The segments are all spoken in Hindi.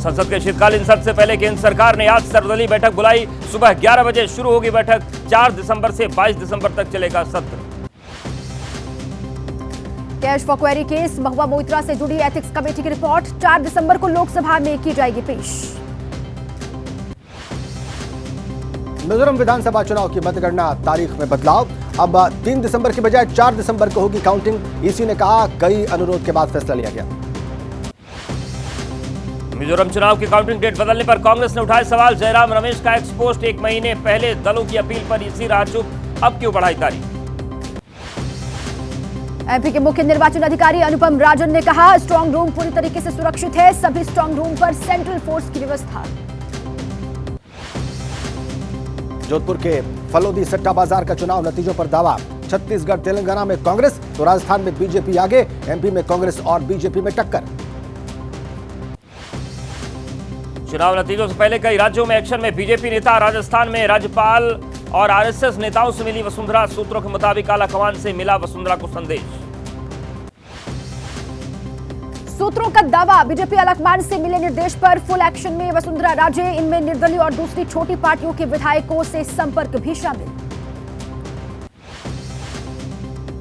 संसद के शीतकालीन सत्र से पहले केंद्र सरकार ने आज सर्वदलीय बैठक बुलाई। सुबह 11 बजे शुरू होगी बैठक। 4 दिसंबर से 22 दिसंबर तक चलेगा सत्र। Cash for query case Mahua Moitra से जुड़ी एथिक्स कमेटी की रिपोर्ट 4 दिसंबर को लोकसभा में की जाएगी पेश। मिजोरम विधानसभा चुनाव की मतगणना तारीख में बदलाव। अब 3 दिसंबर की बजाय 4 दिसंबर को होगी काउंटिंग। ईसी ने कहा कई अनुरोध के बाद फैसला लिया गया। मिजोरम चुनाव की काउंटिंग डेट बदलने पर कांग्रेस ने उठाए सवाल। जयराम रमेश का एक्स पोस्ट 1 महीने पहले दलों की अपील पर ईसी रहा चुप, अब क्यों बढ़ाई तारीख। एमपी के मुख्य निर्वाचन अधिकारी अनुपम राजन ने कहा स्ट्रांग रूम पूरी तरीके से सुरक्षित है, सभी स्ट्रांग रूम पर सेंट्रल फोर्स की व्यवस्था। जोधपुर के फलोदी सट्टा बाजार का चुनाव नतीजों पर दावा। छत्तीसगढ़ तेलंगाना में कांग्रेस तो राजस्थान में बीजेपी आगे। एमपी में कांग्रेस और बीजेपी में टक्कर। चुनाव नतीजों से पहले कई राज्यों में एक्शन में बीजेपी नेता। राजस्थान में राज्यपाल और आरएसएस नेताओं से मिली वसुंधरा। सूत्रों के मुताबिक आलाकमान से मिला वसुंधरा को संदेश। सूत्रों का दावा बीजेपी आलाकमान से मिले निर्देश पर फुल एक्शन में वसुंधरा राजे। इनमें निर्दलीय और दूसरी छोटी पार्टियों के विधायकों से संपर्क भी शामिल।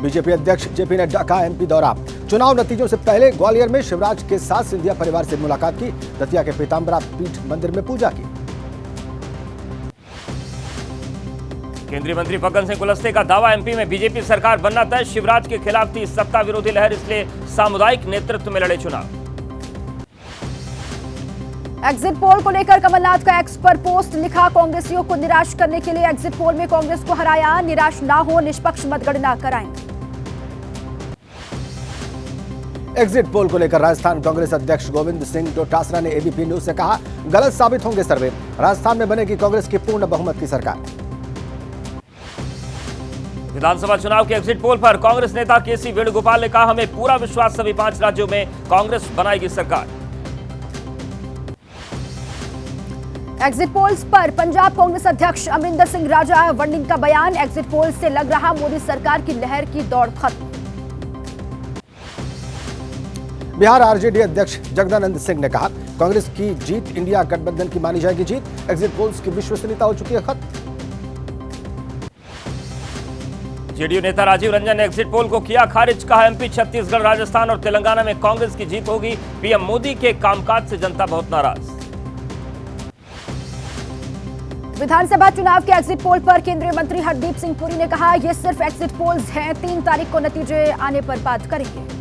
बीजेपी अध्यक्ष जेपी नड्डा का एमपी दौरा। चुनाव नतीजों से पहले ग्वालियर में शिवराज के साथ सिंधिया परिवार से मुलाकात की। दतिया के पीताम्बरा पीठ मंदिर में पूजा की। केंद्रीय मंत्री फग्गन सिंह कुलस्ते का दावा एमपी में बीजेपी सरकार बनना तय। शिवराज के खिलाफ थी सत्ता विरोधी लहर, इसलिए सामुदायिक नेतृत्व में लड़े चुनाव। एग्जिट पोल को लेकर कमलनाथ का एक्स पर पोस्ट लिखा। कांग्रेसियों को निराश करने के लिए एग्जिट पोल में कांग्रेस को हराया। निराश ना हो, निष्पक्ष मतगणना कराएं। एग्जिट पोल को लेकर राजस्थान कांग्रेस अध्यक्ष गोविंद सिंह डोटासरा ने एबीपी न्यूज से कहा गलत साबित होंगे सर्वे। राजस्थान में बनेगी कांग्रेस की पूर्ण बहुमत की सरकार। विधानसभा चुनाव के एग्जिट पोल पर कांग्रेस नेता केसी वेणुगोपाल ने कहा हमें पूरा विश्वास, सभी 5 राज्यों में कांग्रेस बनाएगी सरकार। एग्जिट पोल्स पर पंजाब कांग्रेस अध्यक्ष अमरिंदर सिंह राजा वंडिंग का बयान। एग्जिट पोल से लग रहा मोदी सरकार की लहर की दौड़ खत्म। बिहार आरजेडी अध्यक्ष जगदानंद सिंह ने कहा कांग्रेस की जीत इंडिया गठबंधन की मानी जाएगी जीत। एग्जिट पोल्स की विश्वसनीयता हो चुकी है खत्म। जेडीयू नेता राजीव रंजन ने एग्जिट पोल को किया खारिज। कहा एमपी, छत्तीसगढ़, राजस्थान और तेलंगाना में कांग्रेस की जीत होगी। पीएम मोदी के कामकाज से जनता बहुत नाराज। विधानसभा चुनाव के एग्जिट पोल पर केंद्रीय मंत्री हरदीप सिंह पुरी ने कहा ये सिर्फ एग्जिट पोल्स हैं, 3 तारीख को नतीजे आने पर बात करेंगे।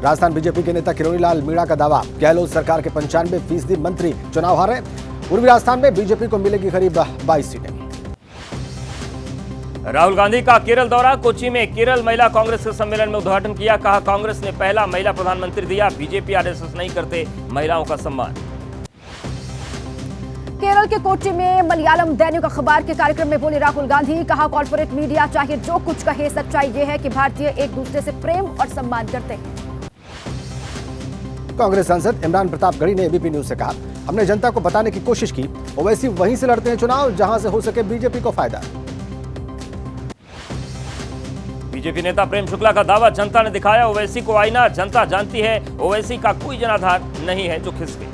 राजस्थान बीजेपी के नेता किरोड़ी लाल मीणा का दावा गहलोत सरकार के 95% मंत्री चुनाव हारे। पूर्वी राजस्थान में बीजेपी को मिलेगी करीब 22 सीटें। राहुल गांधी का केरल दौरा। कोच्चि में केरल महिला कांग्रेस के सम्मेलन में उद्घाटन किया। कहा कांग्रेस ने पहला महिला प्रधानमंत्री दिया, बीजेपी आरएसएस नहीं करते महिलाओं का सम्मान। केरल के कोच्चि में मलयालम दैनिक अखबार के कार्यक्रम में बोले राहुल गांधी। कहा कॉर्पोरेट मीडिया चाहे जो कुछ कहे, सच्चाई ये है कि भारतीय एक दूसरे से प्रेम और सम्मान करते हैं। कांग्रेस सांसद इमरान प्रताप गढ़ी ने एबीपी न्यूज से कहा हमने जनता को बताने की कोशिश की, ओवैसी वहीं से लड़ते हैं चुनाव जहां से हो सके बीजेपी को फायदा। बीजेपी नेता प्रेम शुक्ला का दावा जनता ने दिखाया ओवैसी को आईना। जनता जानती है ओवैसी का कोई जनाधार नहीं है जो खिसके।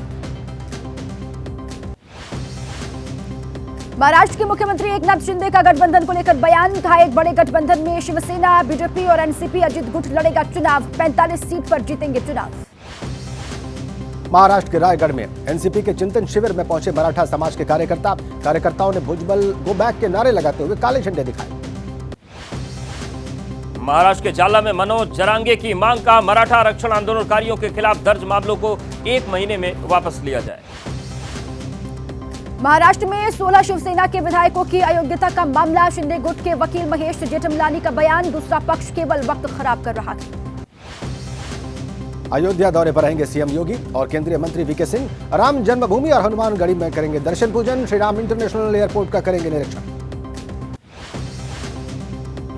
महाराष्ट्र के मुख्यमंत्री एकनाथ शिंदे का गठबंधन को लेकर बयान। कहा एक बड़े गठबंधन में शिवसेना, बीजेपी और एनसीपी। अजित गुट लड़ेगा चुनाव, 45 सीट पर जीतेंगे चुनाव। महाराष्ट्र के रायगढ़ में एनसीपी के चिंतन शिविर में पहुंचे मराठा समाज के कार्यकर्ताओं ने भुजबल गो बैक के नारे लगाते हुए काले झंडे दिखाए। महाराष्ट्र के जाला में मनोज जरांगे की मांग। का मराठा आरक्षण आंदोलनकारियों के खिलाफ दर्ज मामलों को 1 महीने में वापस लिया जाए। महाराष्ट्र में 16 शिवसेना के विधायकों की अयोग्यता का मामला। शिंदे गुट के वकील महेश जेठमलानी का बयान। दूसरा पक्ष केवल वक्त खराब कर रहा था। अयोध्या दौरे पर रहेंगे सीएम योगी और केंद्रीय मंत्री वीके सिंह। राम जन्मभूमि और हनुमानगढ़ी में करेंगे दर्शन पूजन। श्री राम इंटरनेशनल एयरपोर्ट का करेंगे निरीक्षण।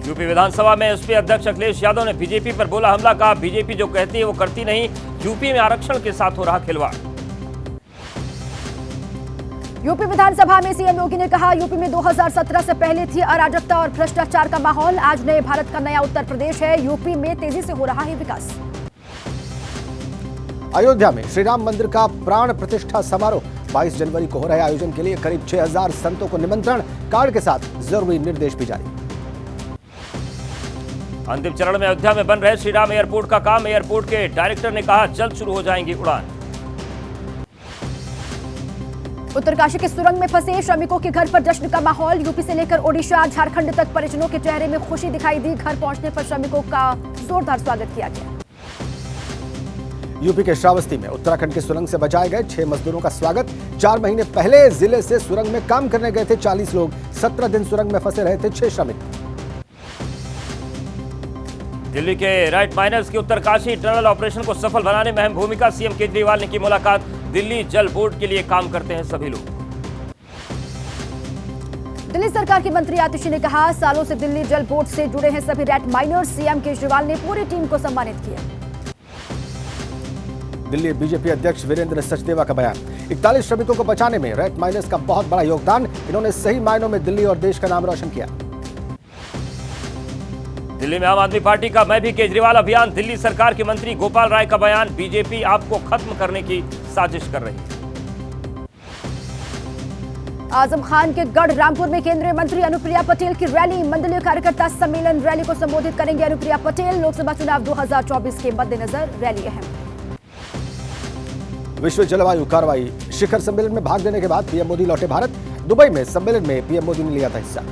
यूपी विधानसभा में एसपी अध्यक्ष अखिलेश यादव ने बीजेपी पर बोला हमला। कहा बीजेपी जो कहती है वो करती नहीं। यूपी में आरक्षण के साथ हो रहा खिलवाड़। यूपी विधानसभा में सीएम योगी ने कहा यूपी में 2017 से पहले थी अराजकता और भ्रष्टाचार का माहौल। आज नए भारत का नया उत्तर प्रदेश है। यूपी में तेजी से हो रहा है विकास। अयोध्या में श्री राम मंदिर का प्राण प्रतिष्ठा समारोह 22 जनवरी को हो रहे आयोजन के लिए करीब 6000 संतों को निमंत्रण, कार्ड के साथ जरूरी निर्देश भी जारी। अंतिम चरण में अयोध्या में बन रहे श्री राम एयरपोर्ट का काम, एयरपोर्ट के डायरेक्टर ने कहा जल्द शुरू हो जाएंगी उड़ान। उत्तरकाशी के सुरंग में फंसे श्रमिकों के घर पर जश्न का माहौल, यूपी से लेकर ओडिशा झारखंड तक परिजनों के चेहरे में खुशी दिखाई दी। घर पहुंचने पर श्रमिकों का जोरदार स्वागत किया गया। यूपी के श्रावस्ती में उत्तराखंड के सुरंग से बचाए गए 6 मजदूरों का स्वागत। 4 महीने पहले जिले से सुरंग में काम करने गए थे 40 लोग, 17 दिन सुरंग में फंसे रहे थे 6 श्रमिक। दिल्ली के राइट माइनर्स की उत्तरकाशी टनल ऑपरेशन को सफल बनाने में अहम भूमिका, सीएम केजरीवाल ने की मुलाकात। दिल्ली जल बोर्ड के लिए काम करते हैं सभी लोग। दिल्ली सरकार की मंत्री आतिशी ने कहा सालों से दिल्ली जल बोर्ड से जुड़े हैं सभी रैट माइनर्स। सीएम केजरीवाल ने पूरी टीम को सम्मानित किया। दिल्ली बीजेपी अध्यक्ष वीरेंद्र सचदेवा का बयान, 41 श्रमिकों को बचाने में रैट माइनर्स का बहुत बड़ा योगदान, इन्होंने सही मायनों में दिल्ली और देश का नाम रोशन किया। दिल्ली में आम आदमी पार्टी का मैं भी केजरीवाल अभियान, दिल्ली सरकार के मंत्री गोपाल राय का बयान, बीजेपी आपको खत्म करने की साजिश कर रही है। आजम खान के गढ़ रामपुर में केंद्रीय मंत्री अनुप्रिया पटेल की रैली, मंडलीय कार्यकर्ता सम्मेलन, रैली को संबोधित करेंगे अनुप्रिया पटेल। लोकसभा चुनाव 2024 के मद्देनजर रैली अहम। विश्व जलवायु कार्रवाई शिखर सम्मेलन में भाग लेने के बाद पीएम मोदी लौटे भारत। दुबई में सम्मेलन में पीएम मोदी ने लिया था हिस्सा।